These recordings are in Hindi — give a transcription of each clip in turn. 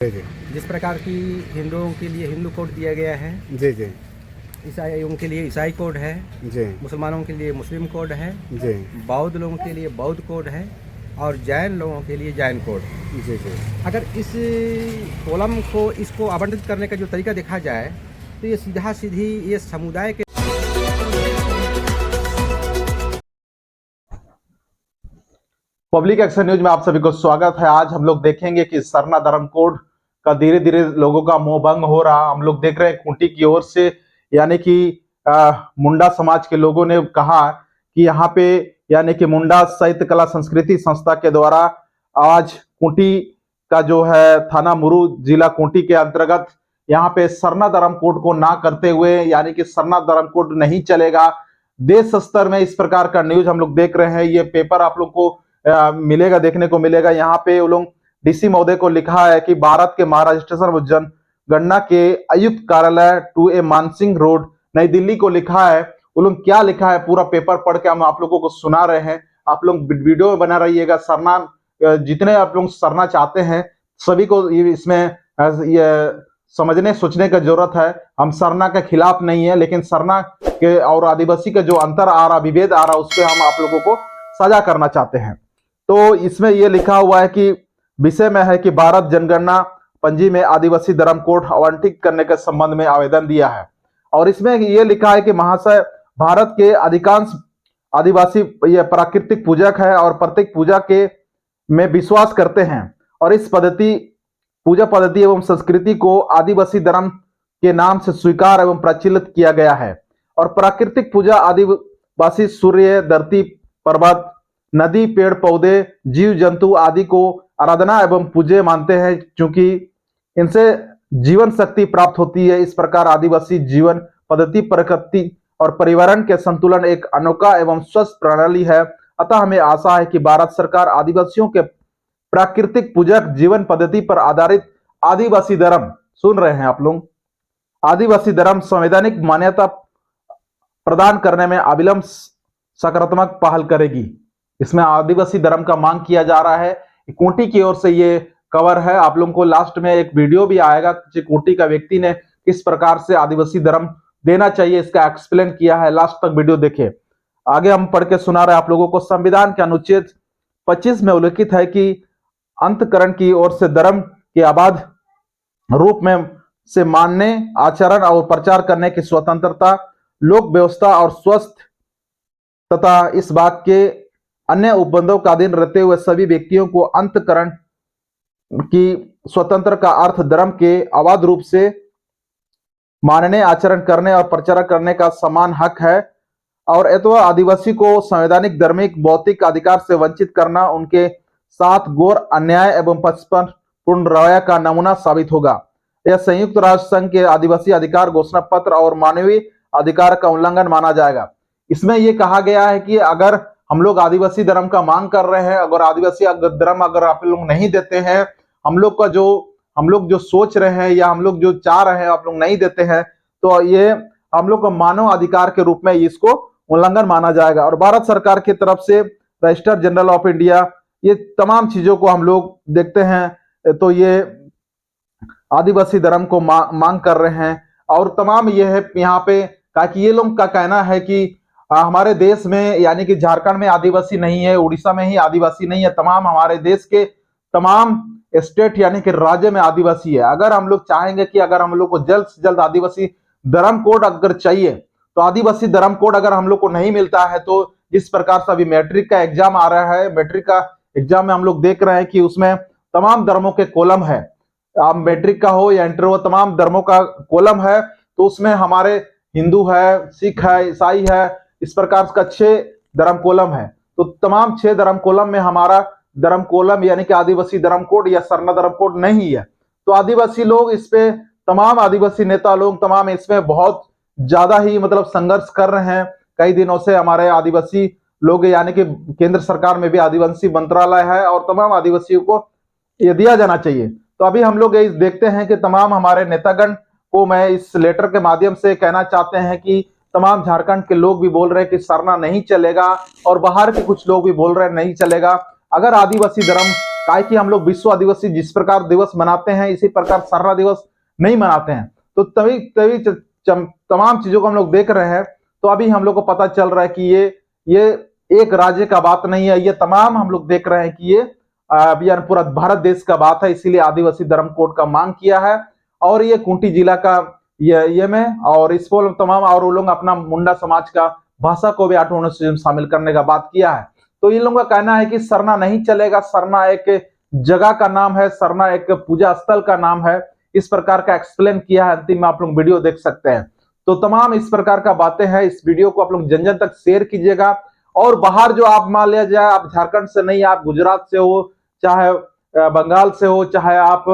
जी जी जिस प्रकार की हिंदुओं के लिए हिंदू कोड दिया गया है, जी जी ईसाइयों के लिए ईसाई कोड है, जी मुसलमानों के लिए मुस्लिम कोड है, जी बौद्ध लोगों के लिए बौद्ध कोड है और जैन लोगों के लिए जैन कोड। जी जी अगर इस कॉलम को इसको आवंटित करने का जो तरीका देखा जाए तो ये सीधा सीधी ये समुदाय के पब्लिक एक्शन न्यूज में आप सभी को स्वागत है। आज हम लोग देखेंगे कि सरना धर्म कोड का धीरे धीरे लोगों का मोह भंग हो रहा। हम लोग देख रहे हैं खूंटी की ओर से, यानी कि मुंडा समाज के लोगों ने कहा कि यहाँ पे यानी कि मुंडा साहित्य कला संस्कृति संस्था के द्वारा आज खूंटी का जो है थाना मुरू जिला खूंटी के अंतर्गत यहाँ पे सरना धर्म कोड को ना करते हुए, यानी कि सरना धर्म कोड नहीं चलेगा। देश स्तर में इस प्रकार का न्यूज हम लोग देख रहे हैं। ये पेपर आप लोग को मिलेगा, देखने को मिलेगा। यहाँ पे वो लोग डीसी महोदय को लिखा है कि भारत के महाराष्ट्र जनगणना के आयुक्त कार्यालय 2A मानसिंह रोड नई दिल्ली को लिखा है। वो लोग क्या लिखा है पूरा पेपर पढ़ के हम आप लोगों को सुना रहे हैं। आप लोग वीडियो में बना रहिएगा। सरना जितने आप लोग सरना चाहते हैं सभी को इसमें ये समझने सोचने का जरूरत है। हम सरना के खिलाफ नहीं है, लेकिन सरना के और आदिवासी का जो अंतर आ रहा, विभेद आ रहा, उस पर हम आप लोगों को साझा करना चाहते हैं। तो इसमें यह लिखा हुआ है कि विषय में है कि भारत जनगणना पंजी में आदिवासी धर्म कोड आवंटित करने के संबंध में आवेदन दिया है। और इसमें यह लिखा है कि महाशय, भारत के अधिकांश आदिवासी ये प्राकृतिक पूजक है और प्रत्येक पूजा के में विश्वास करते हैं और इस पूजा पद्धति एवं संस्कृति को आदिवासी धर्म के नाम से स्वीकार एवं प्रचलित किया गया है। और प्राकृतिक पूजा आदिवासी सूर्य, धरती, पर्वत, नदी, पेड़ पौधे, जीव जंतु आदि को आराधना एवं पूज्य मानते हैं, क्योंकि इनसे जीवन शक्ति प्राप्त होती है। इस प्रकार आदिवासी जीवन पद्धति, प्रकृति और पर्यावरण के संतुलन एक अनोखा एवं स्वस्थ प्रणाली है। अतः हमें आशा है कि भारत सरकार आदिवासियों के प्राकृतिक पूजक जीवन पद्धति पर आधारित आदिवासी धर्म, सुन रहे हैं आप लोग, आदिवासी धर्म संवैधानिक मान्यता प्रदान करने में अविलंब सकारात्मक पहल करेगी। इसमें आदिवासी धर्म का मांग किया जा रहा है। खूंटी की ओर से ये कवर है। आप लोगों को लास्ट में एक वीडियो भी आएगा कि खूंटी का व्यक्ति ने किस प्रकार से आदिवासी धर्म देना चाहिए, इसका एक्सप्लेन किया है। लास्ट तक वीडियो देखे। आगे हम पढ़ के सुना रहे आप लोगों को। संविधान के अनुच्छेद 25 में उल्लिखित है कि अंतकरण की ओर से धर्म के आबाद रूप में से मानने, आचरण और प्रचार करने की स्वतंत्रता, लोक व्यवस्था और स्वस्थ तथा इस बात के अन्य उपबंधों का अधीन रहते हुए सभी व्यक्तियों को अंतकरण की स्वतंत्र का अर्थ धर्म के अबाध रूप से मानने, आचरण करने और प्रचार करने का समान हक है। और अथवा आदिवासी को संवैधानिक, धार्मिक, भौतिक अधिकार से वंचित करना उनके साथ घोर अन्याय एवं पक्षपातपूर्ण रवैया का नमूना साबित होगा। यह संयुक्त राष्ट्र संघ के आदिवासी अधिकार घोषणा पत्र और मानवीय अधिकार का उल्लंघन माना जाएगा। इसमें यह कहा गया है कि अगर हम लोग आदिवासी धर्म का मांग कर रहे हैं, अगर आदिवासी धर्म अगर आप लोग नहीं देते हैं, हम लोग जो सोच रहे हैं या हम लोग जो चाह रहे हैं आप लोग नहीं देते हैं, तो ये हम लोग को मानव अधिकार के रूप में इसको उल्लंघन माना जाएगा। और भारत सरकार की तरफ से रजिस्टर जनरल ऑफ इंडिया, ये तमाम चीजों को हम लोग देखते हैं। तो ये आदिवासी धर्म को मांग कर रहे हैं। और तमाम ये है यहाँ पे, ताकि ये लोग का कहना है कि हमारे देश में, यानी कि झारखंड में आदिवासी नहीं है, उड़ीसा में ही आदिवासी नहीं है, तमाम हमारे देश के तमाम स्टेट यानी कि राज्य में आदिवासी है। अगर हम लोग चाहेंगे कि अगर हम लोग को जल्द से जल्द आदिवासी धर्म कोड अगर चाहिए, तो आदिवासी धर्म कोड अगर हम लोग को नहीं मिलता है, तो जिस प्रकार से अभी मैट्रिक का एग्जाम आ रहा है, मैट्रिक का एग्जाम में हम लोग देख रहे हैं कि उसमें तमाम धर्मों के कॉलम है। आप मैट्रिक का हो या इंटर हो, तमाम धर्मों का कॉलम है। तो उसमें हमारे हिंदू है, सिख है, ईसाई है, इस प्रकार का 6 धर्म कॉलम है। तो तमाम 6 धर्म कॉलम में हमारा धर्म कॉलम यानी कि आदिवासी धर्म कोड या सरना धर्म कोड नहीं है। तो आदिवासी लोग इस पे, तमाम आदिवासी नेता लोग तमाम इसमें बहुत ज्यादा ही मतलब संघर्ष कर रहे हैं। कई दिनों से हमारे आदिवासी लोग, यानी कि केंद्र सरकार में भी आदिवासी मंत्रालय है और तमाम आदिवासियों को ये दिया जाना चाहिए। तो अभी हम लोग देखते हैं कि तमाम हमारे नेतागण को मैं इस लेटर के माध्यम से कहना चाहते हैं कि तमाम झारखंड के लोग भी बोल रहे हैं कि सरना नहीं चलेगा और बाहर के कुछ लोग भी बोल रहे हैं नहीं चलेगा। अगर आदिवासी धर्म काहे कि हम लोग विश्व आदिवासी जिस प्रकार दिवस मनाते हैं इसी प्रकार सरना दिवस नहीं मनाते हैं। तो तभी तभी तमाम चीजों को हम लोग देख रहे हैं। तो अभी हम लोग को पता चल रहा है कि ये एक राज्य का बात नहीं है, ये तमाम हम लोग देख रहे हैं कि ये अभियान पूरा भारत देश का बात है। इसीलिए आदिवासी धर्म कोड का मांग किया है और ये खूंटी जिला का ये में और इस पर तमाम और वो लोग अपना मुंडा समाज का भाषा को भी 8 अनुसूची में शामिल करने का बात किया है। तो इन लोगों का कहना है कि सरना नहीं चलेगा, सरना एक जगह का नाम है, सरना एक पूजा स्थल का नाम है। इस प्रकार का एक्सप्लेन किया है। अंतिम में आप लोग वीडियो देख सकते हैं। तो तमाम इस प्रकार का बातें हैं। इस वीडियो को आप लोग जन जन तक शेयर कीजिएगा। और बाहर जो आप मान लिया जाए आप झारखंड से नहीं, आप गुजरात से हो, चाहे बंगाल से हो, चाहे आप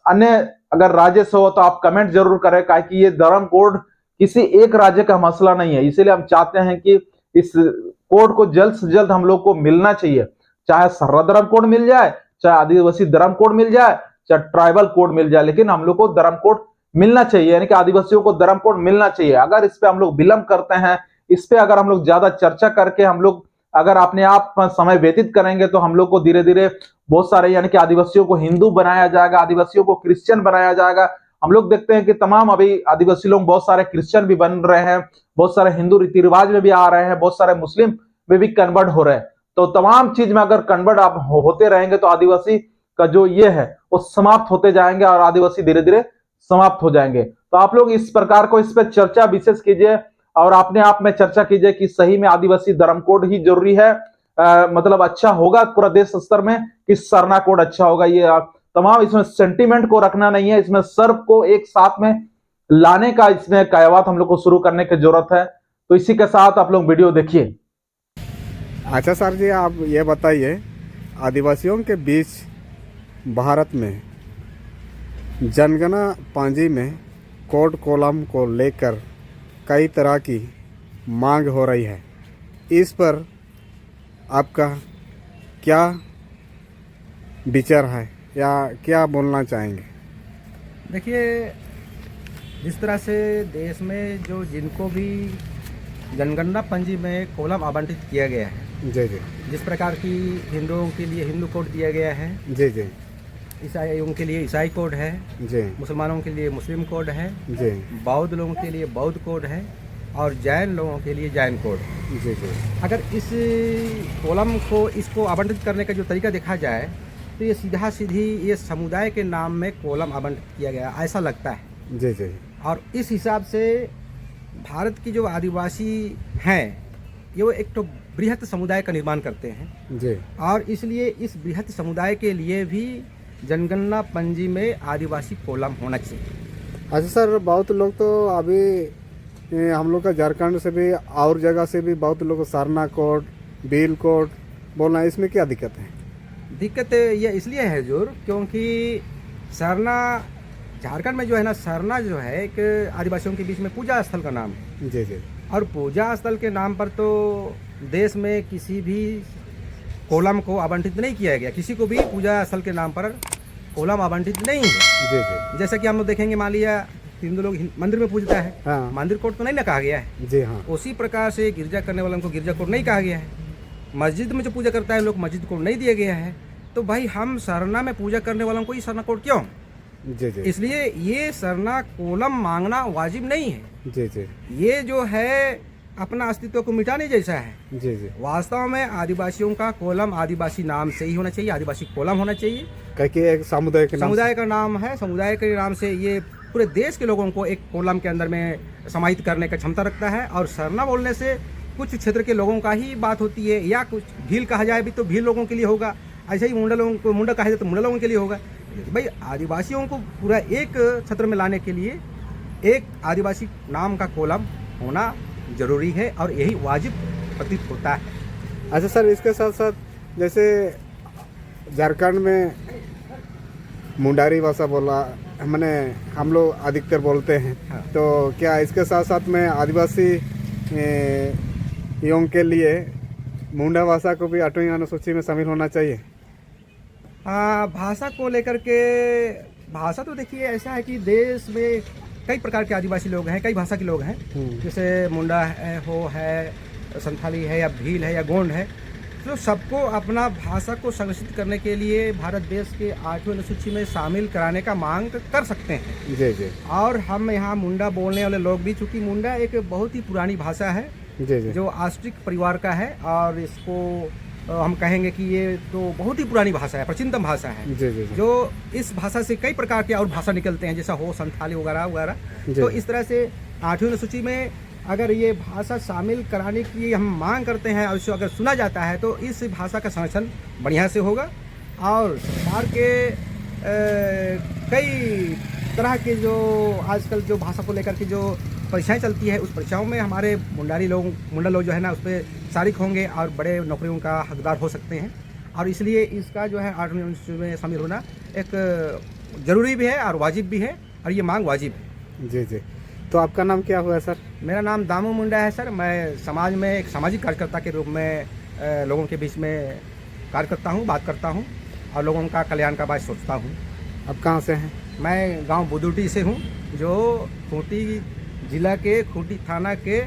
अन्य अगर राज्य से हो, तो आप कमेंट जरूर करें, कि ये धर्म कोड किसी एक राज्य का मसला नहीं है। इसीलिए हम चाहते हैं कि इस कोड को जल्द से जल्द हम लोग को मिलना चाहिए। चाहे सरना धर्म कोड मिल जाए, चाहे आदिवासी धर्म कोड मिल जाए, चाहे ट्राइबल कोड मिल जाए, लेकिन हम लोग को धर्म कोड मिलना चाहिए। यानी कि आदिवासियों को धर्म कोड मिलना चाहिए। अगर इस पे हम लोग विलंब करते हैं, इस पे अगर हम लोग ज्यादा चर्चा करके हम लोग अगर अपने आप समय व्यतीत करेंगे, तो हम लोग को धीरे धीरे बहुत सारे यानी कि आदिवासियों को हिंदू बनाया जाएगा, आदिवासियों को क्रिश्चियन बनाया जाएगा। हम लोग देखते हैं कि तमाम अभी आदिवासी लोग बहुत सारे क्रिश्चियन भी बन रहे हैं, बहुत सारे हिंदू रीति रिवाज में भी आ रहे हैं, बहुत सारे मुस्लिम में भी कन्वर्ट हो रहे हैं। तो तमाम चीज में अगर कन्वर्ट आप होते रहेंगे तो आदिवासी का जो ये है वो समाप्त होते जाएंगे और आदिवासी धीरे धीरे समाप्त हो जाएंगे। तो आप लोग इस प्रकार को इस पर चर्चा विशेष कीजिए और अपने आप में चर्चा कीजिए कि सही में आदिवासी धर्म कोड ही जरूरी है, मतलब अच्छा होगा पूरा देश स्तर में कि सरना कोड अच्छा होगा। ये तमाम इसमें सेंटीमेंट को रखना नहीं है, इसमें सर्व को एक साथ में लाने का इसमें कयावत हम लोग को शुरू करने की जरूरत है। तो इसी के साथ आप लोग वीडियो देखिए। अच्छा सर जी, आप ये बताइए आदिवासियों के बीच भारत में जनगणना पांजी में कोड कॉलम को लेकर कई तरह की मांग हो रही है। इस पर आपका क्या विचार है या क्या बोलना चाहेंगे? देखिए, जिस तरह से देश में जो जिनको भी जनगणना पंजी में कॉलम आवंटित किया गया है, जी जी, जिस प्रकार की हिंदुओं के लिए हिंदू कोड दिया गया है, जी जी, ईसाइयों के लिए ईसाई कोड है, जी मुसलमानों के लिए मुस्लिम कोड है, जी, बौद्ध लोगों के लिए बौद्ध कोड है और जैन लोगों के लिए जैन कोड। जी जी, अगर इस कॉलम को इसको आवंटित करने का जो तरीका देखा जाए तो ये सीधा सीधी ये समुदाय के नाम में कॉलम आवंटित किया गया ऐसा लगता है। जी जी, और इस हिसाब से भारत की जो आदिवासी हैं ये वो एक तो बृहत समुदाय का निर्माण करते हैं जी, और इसलिए इस बृहत समुदाय के लिए भी जनगणना पंजी में आदिवासी कॉलम होना चाहिए। अच्छा सर, बहुत लोग तो अभी हम लोग का झारखंड से भी और जगह से भी बहुत लोग सरना कोड, बिल कोड बोलना है, इसमें क्या दिक्कत है? दिक्कत ये इसलिए है जोर, क्योंकि सरना झारखंड में जो है ना, सरना जो है एक आदिवासियों के बीच में पूजा स्थल का नाम है। जी जी, और पूजा स्थल के नाम पर तो देश में किसी भी कॉलम को आवंटित नहीं किया गया, किसी को भी पूजा स्थल के नाम पर कॉलम आवंटित नहीं है। जी जी, जैसा कि हम लोग देखेंगे, मान लिया हिंदू लोग मंदिर में पूजता है, हाँ, मंदिर कोड तो नहीं ना कहा गया है। जी हाँ, उसी प्रकार से गिरजा करने वालों को गिरजा कोड नहीं कहा गया है। मस्जिद में जो पूजा करता है लोग, मस्जिद कोड नहीं दिया गया है। तो भाई हम सरना में पूजा करने वालों को ही सरना कोड क्यों? जी जी, इसलिए ये सरना कॉलम मांगना वाजिब नहीं है। जी जी, ये जो है अपना अस्तित्व को मिटाने जैसा है। जी जी, वास्तव में आदिवासियों का कॉलम आदिवासी नाम से ही होना चाहिए, आदिवासी कॉलम होना चाहिए। क्योंकि एक समुदाय के नाम समुदाय का नाम है, समुदाय के नाम से ये पूरे देश के लोगों को एक कॉलम के अंदर में समाहित करने का क्षमता रखता है। और सरना बोलने से कुछ क्षेत्र के लोगों का ही बात होती है, या कुछ भील कहा जाए भी तो भील लोगों के लिए होगा, ऐसे ही मुंडा लोगों को मुंडा कहा जाए तो मुंडा लोगों के लिए होगा। भाई आदिवासियों को पूरा एक क्षेत्र में लाने के लिए एक आदिवासी नाम का कॉलम होना जरूरी है और यही वाजिब प्रतीत होता है। अच्छा सर, इसके साथ साथ जैसे झारखंड में मुंडारी भाषा बोला मैंने हम लोग अधिकतर बोलते हैं, हाँ। तो क्या इसके साथ साथ में आदिवासी यों के लिए मुंडा भाषा को भी 8वीं अनुसूची में शामिल होना चाहिए? भाषा को लेकर के, भाषा तो देखिए ऐसा है कि देश में कई प्रकार के आदिवासी लोग हैं, कई भाषा के लोग हैं। जैसे मुंडा है, हो है, संथाली है, या भील है, या गोंड है। तो सबको अपना भाषा को संरक्षित करने के लिए भारत देश के 8वें अनुसूची में शामिल कराने का मांग कर सकते हैं। जी जी और हम यहाँ मुंडा बोलने वाले लोग भी, चूँकि मुंडा एक बहुत ही पुरानी भाषा है जी जी जो आस्ट्रिक परिवार का है, और इसको हम कहेंगे कि ये तो बहुत ही पुरानी भाषा है, प्राचीनतम भाषा है। जी जी जो इस भाषा से कई प्रकार के और भाषा निकलते हैं, जैसा हो, संथाली वगैरह वगैरह। जी। तो इस तरह से 8वीं अनुसूची में अगर ये भाषा शामिल कराने की हम मांग करते हैं और इसको अगर सुना जाता है तो इस भाषा का संरक्षण बढ़िया से होगा। और सरकार के कई तरह के जो आजकल जो भाषा को लेकर के जो परीक्षाएं चलती है, उस परीक्षाओं में हमारे मुंडा लोग जो है ना, उस पर शारिक होंगे और बड़े नौकरियों का हकदार हो सकते हैं। और इसलिए इसका जो है 8वीं अनुसूची में शामिल होना एक ज़रूरी भी है और वाजिब भी है, और ये मांग वाजिब है। जी जी। तो आपका नाम क्या हुआ सर? मेरा नाम दामू मुंडा है सर। मैं समाज में एक सामाजिक कार्यकर्ता के रूप में लोगों के बीच में कार्य करता हूँ, बात करता हूँ और लोगों का कल्याण का बात सोचता हूँ। आप कहाँ से हैं? मैं गांव बुदुटी से हूँ, जो खूंटी जिला के खूंटी थाना के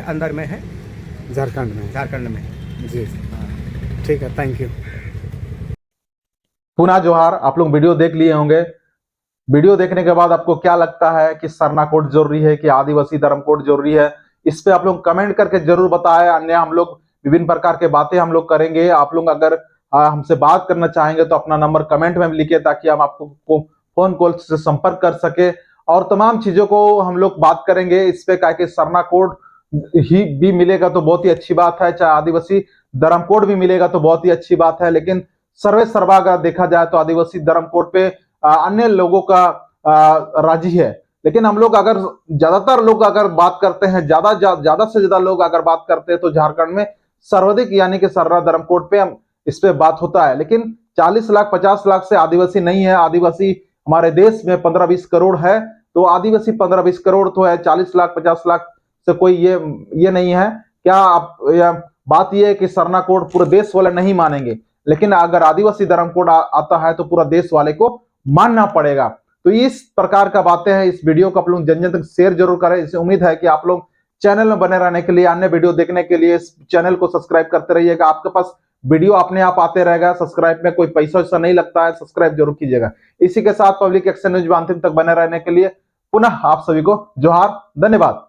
अंदर में है, झारखंड में? झारखंड में है। जी जी ठीक है, थैंक यू। पुनः जोहार। आप लोग वीडियो देख लिए होंगे। वीडियो देखने के बाद आपको क्या लगता है कि सरना कोड जरूरी है कि आदिवासी धर्म कोड जरूरी है? इस पे आप लोग कमेंट करके जरूर बताएं। अन्य हम लोग विभिन्न प्रकार के बातें हम लोग करेंगे। आप लोग अगर हमसे बात करना चाहेंगे तो अपना नंबर कमेंट में लिखिए, ताकि हम आपको फोन कॉल से संपर्क कर सके और तमाम चीजों को हम लोग बात करेंगे इस पे। क्या कि सरना कोड ही भी मिलेगा तो बहुत ही अच्छी बात है, चाहे आदिवासी धर्म कोड भी मिलेगा तो बहुत ही अच्छी बात है। लेकिन सर्वे सर्वा अगर देखा जाए तो आदिवासी धर्म कोड पे अन्य लोगों का राजी है। लेकिन हम लोग अगर ज्यादातर लोग अगर बात करते हैं, ज्यादा से ज्यादा लोग अगर बात करते हैं तो झारखंड में सर्वाधिक यानी कि सरना धर्म कोड पे इस पे बात होता है। लेकिन 40 लाख 50 लाख से आदिवासी नहीं है। आदिवासी हमारे देश में 15-20 करोड़ है, तो आदिवासी 15-20 करोड़ तो है, 40 लाख 50 लाख से कोई ये नहीं है। क्या आप बात यह है कि सरना कोड पूरे देश वाले नहीं मानेंगे, लेकिन अगर आदिवासी धर्म कोड आता है तो पूरा देश वाले को मानना पड़ेगा। तो इस प्रकार का बातें हैं। इस वीडियो को आप लोग जन जन तक शेयर जरूर करें। इससे उम्मीद है कि आप लोग चैनल में बने रहने के लिए, अन्य वीडियो देखने के लिए इस चैनल को सब्सक्राइब करते रहिएगा। आपके पास वीडियो अपने आप आते रहेगा। सब्सक्राइब में कोई पैसा वैसा नहीं लगता है, सब्सक्राइब जरूर कीजिएगा। इसी के साथ पब्लिक एक्शन न्यूज में अंतिम तक बने रहने के लिए पुनः आप सभी को जोहार, धन्यवाद।